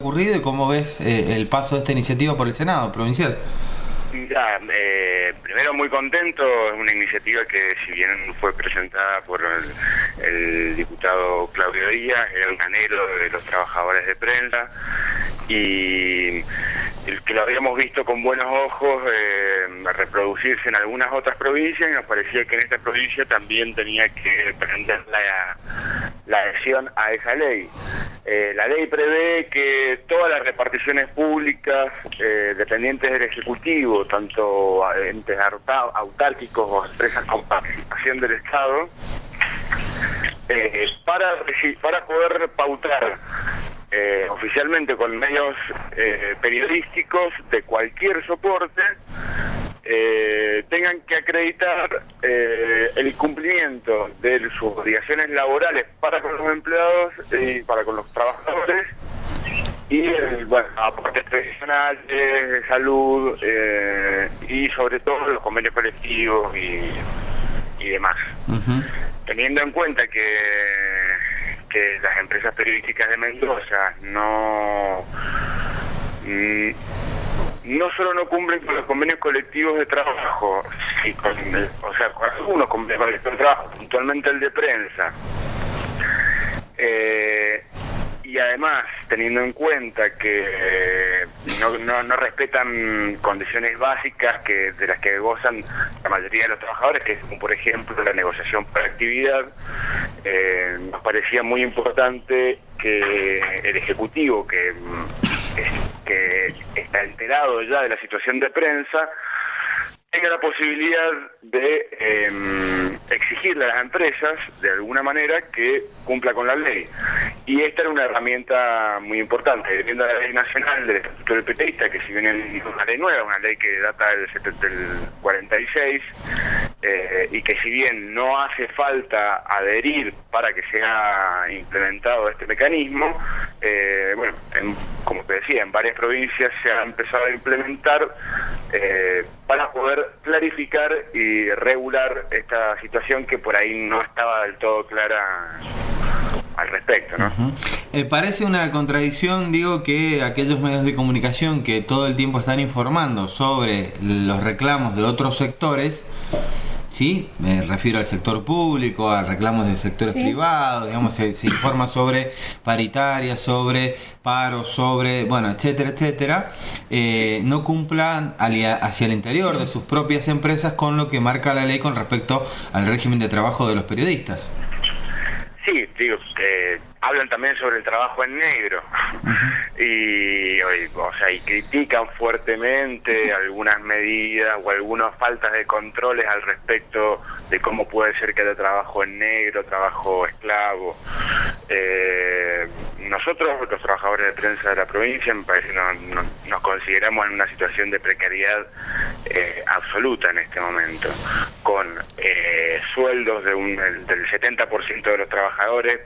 ocurrido y cómo ves el paso de esta iniciativa por el Senado provincial. Ya, primero muy contento, es una iniciativa que si bien fue presentada por el diputado Claudio Díaz, era un anhelo de los trabajadores de prensa y el que lo habíamos visto con buenos ojos reproducirse en algunas otras provincias y nos parecía que en esta provincia también tenía que prender la adhesión a esa ley. La ley prevé que todas las reparticiones públicas dependientes del Ejecutivo, tanto entes autárquicos o empresas con participación del Estado, para poder pautar oficialmente con medios periodísticos de cualquier soporte, tengan que acreditar el cumplimiento de sus obligaciones laborales para con los empleados y para con los trabajadores y aportes previsionales, de salud y sobre todo los convenios colectivos y demás. Uh-huh. Teniendo en cuenta que las empresas periodísticas de Mendoza no solo no cumplen con los convenios colectivos de trabajo, con algunos convenios colectivos de trabajo, puntualmente el de prensa, y además teniendo en cuenta que no respetan condiciones básicas de las que gozan la mayoría de los trabajadores, que es como por ejemplo la negociación por actividad, nos parecía muy importante que el Ejecutivo, que está enterado ya de la situación de prensa, tenga la posibilidad de exigirle a las empresas, de alguna manera, que cumpla con la ley. Y esta era una herramienta muy importante, debido a la ley nacional del Estatuto del Petista, que si bien es una ley nueva, una ley que data del 46, y que si bien no hace falta adherir para que sea implementado este mecanismo, como te decía, en varias provincias se ha empezado a implementar para poder clarificar y regular esta situación que por ahí no estaba del todo clara al respecto, ¿no? Uh-huh. Parece una contradicción, digo, que aquellos medios de comunicación que todo el tiempo están informando sobre los reclamos de otros sectores, ¿sí? Me refiero al sector público, a reclamos de sectores privados, digamos, se informa sobre paritaria, sobre paro, sobre, etcétera, etcétera, no cumplan hacia el interior de sus propias empresas con lo que marca la ley con respecto al régimen de trabajo de los periodistas. Sí, digo, hablan también sobre el trabajo en negro. Uh-huh. y critican fuertemente algunas medidas o algunas faltas de controles al respecto de cómo puede ser que haya trabajo en negro, trabajo esclavo. Nosotros, los trabajadores de prensa de la provincia, me parece que nos consideramos en una situación de precariedad absoluta en este momento, con sueldos del 70% de los trabajadores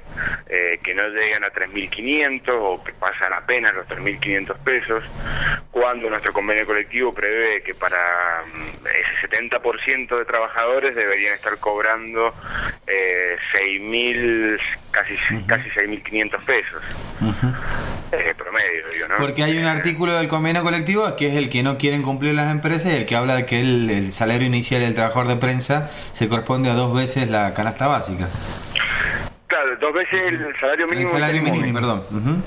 que no llegan a 3.500 o que pasan apenas los 3.500 pesos, cuando nuestro convenio colectivo prevé que para ese 70% de trabajadores deberían estar cobrando 6.000, casi 6.500 pesos. Uh-huh. Promedio, digo, ¿no? Porque hay un artículo del convenio colectivo que es el que no quieren cumplir las empresas y el que habla de que el salario inicial del trabajador de prensa se corresponde a 2 veces la canasta básica. Claro, 2 veces el salario mínimo. El salario mínimo, perdón. Uh-huh.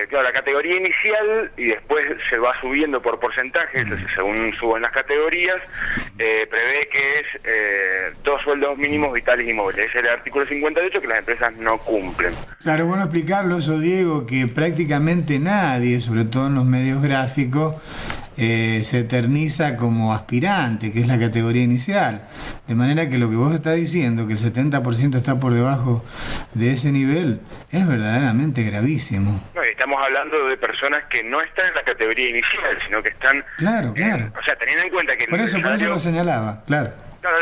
Claro, la categoría inicial y después se va subiendo por porcentajes, según suben las categorías, prevé que es 2 sueldos mínimos vitales y móviles. Ese es el artículo 58 que las empresas no cumplen. Claro, bueno explicarlo eso, Diego, que prácticamente nadie, sobre todo en los medios gráficos, se eterniza como aspirante, que es la categoría inicial. De manera que lo que vos estás diciendo, que el 70% está por debajo de ese nivel, es verdaderamente gravísimo. No, estamos hablando de personas que no están en la categoría inicial, sino que están... Claro. O sea, teniendo en cuenta que... Por eso lo señalaba, claro. Claro,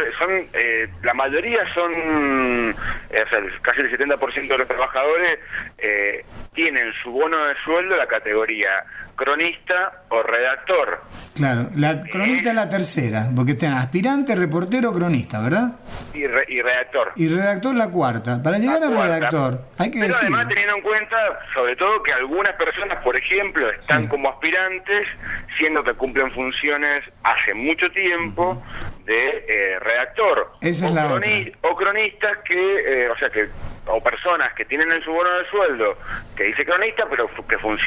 la mayoría son, casi el 70% de los trabajadores tienen su bono de sueldo la categoría cronista o redactor. Claro, la cronista es la tercera, porque están aspirante, reportero, cronista, ¿verdad? Y redactor. Y redactor la cuarta. Para llegar a redactor, hay que Pero decir. además teniendo en cuenta, sobre todo, que algunas personas, por ejemplo, están como aspirantes, siendo que cumplen funciones hace mucho tiempo de redactor. Esa es la otra. O cronistas que, o personas que tienen en su bono de sueldo que dice cronista, pero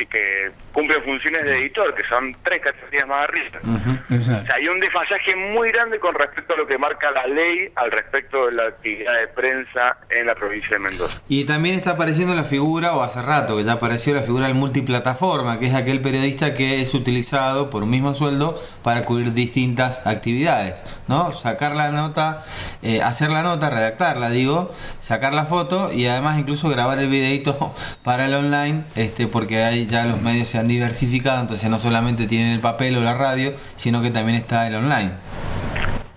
que cumplen funciones de editor, que son 3 categorías más arriba. O sea, hay un desfasaje muy grande con respecto a lo que marca la ley al respecto de la actividad de prensa en la provincia de Mendoza. Y también está apareciendo la figura, o hace rato que ya apareció la figura del multiplataforma, que es aquel periodista que es utilizado por un mismo sueldo para cubrir distintas actividades, ¿no? Sacar la nota, hacer la nota, redactarla, digo, sacar la foto y además incluso grabar el videito para el online, porque ahí ya los medios se han diversificado, entonces no solamente tienen el papel o la radio, sino que también está el online.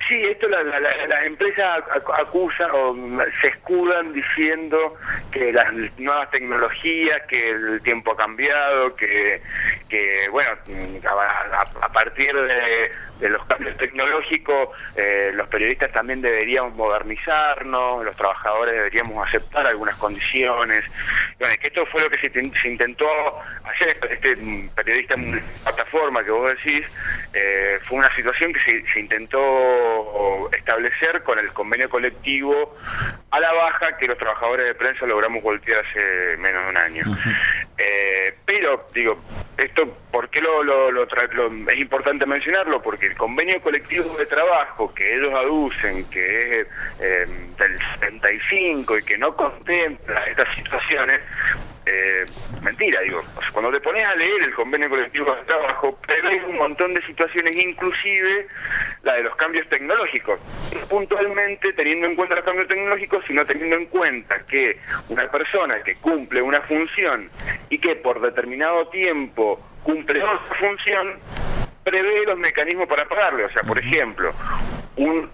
Sí, esto las empresas acusan o se escudan diciendo que las nuevas tecnologías, que el tiempo ha cambiado, que bueno, a partir de los cambios tecnológicos, los periodistas también deberíamos modernizarnos, los trabajadores deberíamos aceptar algunas condiciones. Bueno, es que esto fue lo que se intentó hacer, este periodista en una plataforma que vos decís, fue una situación que se intentó establecer con el convenio colectivo a la baja que los trabajadores de prensa logramos voltear hace menos de un año. Pero, digo, esto, ¿por qué es importante mencionarlo? Porque el convenio colectivo de trabajo que ellos aducen, que es del 75 y que no contempla estas situaciones, mentira, digo. O sea, cuando te pones a leer el convenio colectivo de trabajo, prevé un montón de situaciones, inclusive la de los cambios tecnológicos. Y puntualmente teniendo en cuenta los cambios tecnológicos, sino teniendo en cuenta que una persona que cumple una función y que por determinado tiempo cumple otra función, prevé los mecanismos para pagarle. O sea, por ejemplo, un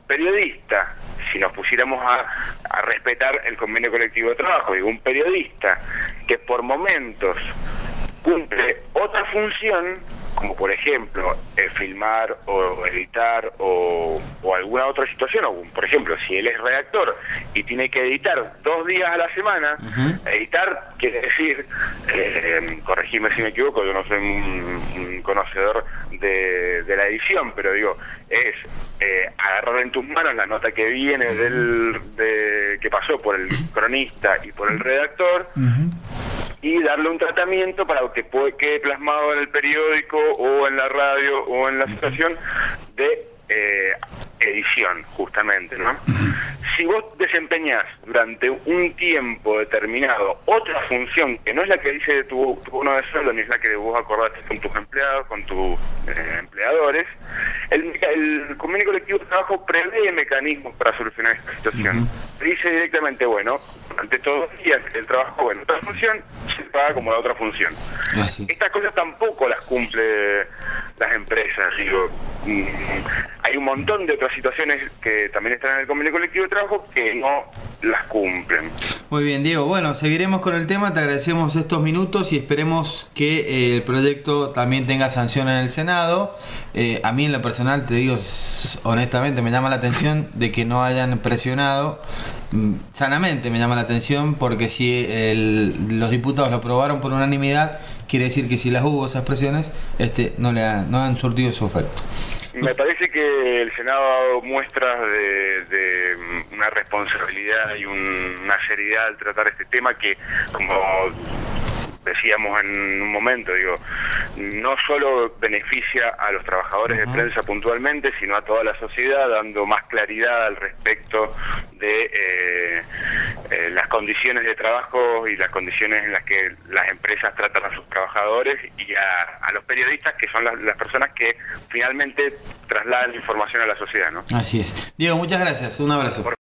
periodista, si nos pusiéramos a respetar el convenio colectivo de trabajo, digo, un periodista que por momentos cumple otra función, como por ejemplo filmar o editar o alguna otra situación, o por ejemplo si él es redactor y tiene que editar 2 días a la semana, editar quiere decir, corregime si me equivoco, yo no soy un conocedor de la edición, pero digo, es agarrar en tus manos la nota que viene que pasó por el cronista y por el redactor, y darle un tratamiento para que quede plasmado en el periódico o en la radio o en la situación de edición, justamente, ¿no? Si vos desempeñás durante un tiempo determinado otra función que no es la que dice tu bono de sueldo, ni es la que vos acordaste con tus empleados, con tus empleadores, el convenio colectivo de trabajo prevé mecanismos para solucionar esta situación. Dice directamente, bueno, durante todos los días el trabajo, bueno, otra función se paga como la otra función. Estas cosas tampoco las cumple las empresas, digo. Hay un montón de otras situaciones que también están en el convenio colectivo de trabajo que no las cumplen. Muy bien, Diego. Bueno, seguiremos con el tema, te agradecemos estos minutos y esperemos que el proyecto también tenga sanción en el Senado. A mí en lo personal, te digo, honestamente me llama la atención de que no hayan presionado. Sanamente me llama la atención porque si los diputados lo aprobaron por unanimidad, quiere decir que si las hubo esas presiones, no han surtido su efecto. Me parece que el Senado ha dado muestras de una responsabilidad y una seriedad al tratar este tema que, como decíamos en un momento, digo, no solo beneficia a los trabajadores de prensa puntualmente, sino a toda la sociedad, dando más claridad al respecto de las condiciones de trabajo y las condiciones en las que las empresas tratan a sus trabajadores y a los periodistas, que son las personas que finalmente trasladan la información a la sociedad, ¿no? Así es. Diego, muchas gracias. Un abrazo.